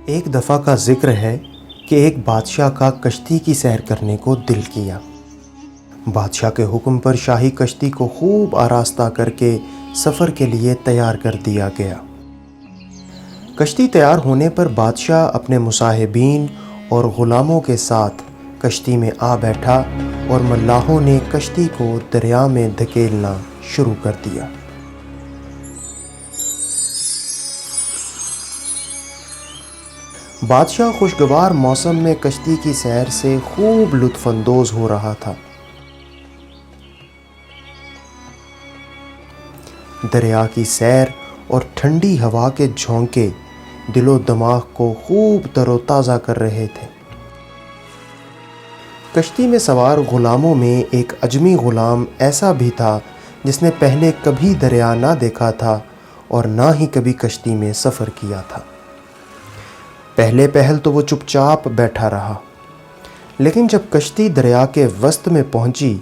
ایک دفعہ کا ذکر ہے کہ ایک بادشاہ کا کشتی کی سیر کرنے کو دل کیا۔ بادشاہ کے حکم پر شاہی کشتی کو خوب آراستہ کر کے سفر کے لیے تیار کر دیا گیا۔ کشتی تیار ہونے پر بادشاہ اپنے مصاحبین اور غلاموں کے ساتھ کشتی میں آ بیٹھا اور ملاحوں نے کشتی کو دریا میں دھکیلنا شروع کر دیا۔ بادشاہ خوشگوار موسم میں کشتی کی سیر سے خوب لطف اندوز ہو رہا تھا۔ دریا کی سیر اور ٹھنڈی ہوا کے جھونکے دل و دماغ کو خوب تر و تازہ کر رہے تھے۔ کشتی میں سوار غلاموں میں ایک اجمی غلام ایسا بھی تھا جس نے پہلے کبھی دریا نہ دیکھا تھا اور نہ ہی کبھی کشتی میں سفر کیا تھا۔ پہلے پہل تو وہ چپ چاپ بیٹھا رہا، لیکن جب کشتی دریا کے وسط میں پہنچی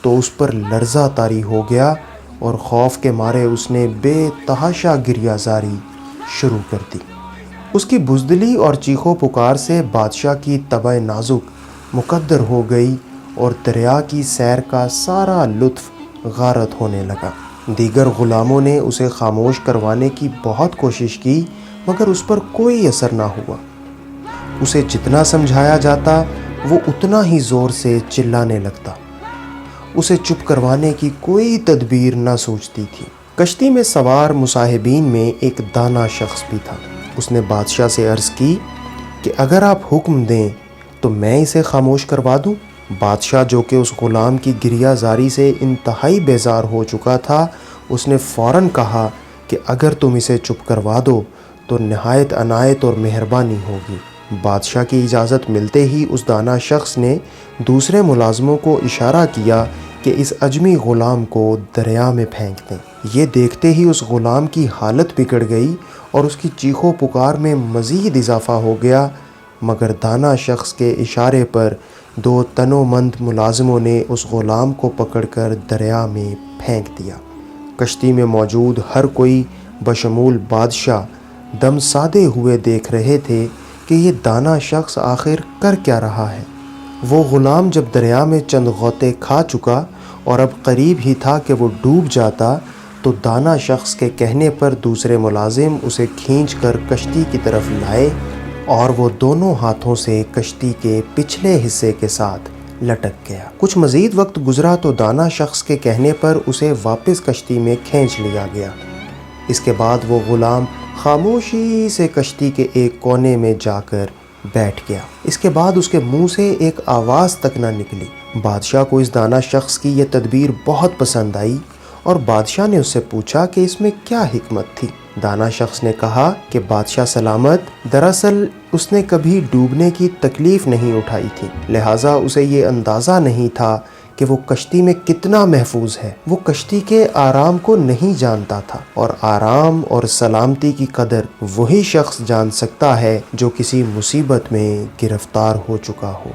تو اس پر لرزہ طاری ہو گیا اور خوف کے مارے اس نے بے تحاشا گریہ زاری شروع کر دی۔ اس کی بزدلی اور چیخو پکار سے بادشاہ کی طبع نازک مکدر ہو گئی اور دریا کی سیر کا سارا لطف غارت ہونے لگا۔ دیگر غلاموں نے اسے خاموش کروانے کی بہت کوشش کی، مگر اس پر کوئی اثر نہ ہوا۔ اسے جتنا سمجھایا جاتا وہ اتنا ہی زور سے چلانے لگتا۔ اسے چپ کروانے کی کوئی تدبیر نہ سوچتی تھی۔ کشتی میں سوار مصاحبین میں ایک دانا شخص بھی تھا۔ اس نے بادشاہ سے عرض کی کہ اگر آپ حکم دیں تو میں اسے خاموش کروا دوں۔ بادشاہ، جو کہ اس غلام کی گریہ زاری سے انتہائی بیزار ہو چکا تھا، اس نے فوراً کہا کہ اگر تم اسے چپ کروا دو تو نہایت عنایت اور مہربانی ہوگی۔ بادشاہ کی اجازت ملتے ہی اس دانا شخص نے دوسرے ملازموں کو اشارہ کیا کہ اس اجمی غلام کو دریا میں پھینک دیں۔ یہ دیکھتے ہی اس غلام کی حالت بگڑ گئی اور اس کی چیخو پکار میں مزید اضافہ ہو گیا، مگر دانا شخص کے اشارے پر دو تنومند ملازموں نے اس غلام کو پکڑ کر دریا میں پھینک دیا۔ کشتی میں موجود ہر کوئی بشمول بادشاہ دم سادے ہوئے دیکھ رہے تھے کہ یہ دانا شخص آخر کر کیا رہا ہے۔ وہ غلام جب دریا میں چند غوطے کھا چکا اور اب قریب ہی تھا کہ وہ ڈوب جاتا، تو دانا شخص کے کہنے پر دوسرے ملازم اسے کھینچ کر کشتی کی طرف لائے اور وہ دونوں ہاتھوں سے کشتی کے پچھلے حصے کے ساتھ لٹک گیا۔ کچھ مزید وقت گزرا تو دانا شخص کے کہنے پر اسے واپس کشتی میں کھینچ لیا گیا۔ اس کے بعد وہ غلام خاموشی سے کشتی کے ایک کونے میں جا کر بیٹھ گیا۔ اس کے بعد اس کے منہ سے ایک آواز تک نہ نکلی۔ بادشاہ کو اس دانا شخص کی یہ تدبیر بہت پسند آئی اور بادشاہ نے اس سے پوچھا کہ اس میں کیا حکمت تھی۔ دانا شخص نے کہا کہ بادشاہ سلامت، دراصل اس نے کبھی ڈوبنے کی تکلیف نہیں اٹھائی تھی، لہٰذا اسے یہ اندازہ نہیں تھا کہ وہ کشتی میں کتنا محفوظ ہے۔ وہ کشتی کے آرام کو نہیں جانتا تھا، اور آرام اور سلامتی کی قدر وہی شخص جان سکتا ہے جو کسی مصیبت میں گرفتار ہو چکا ہو۔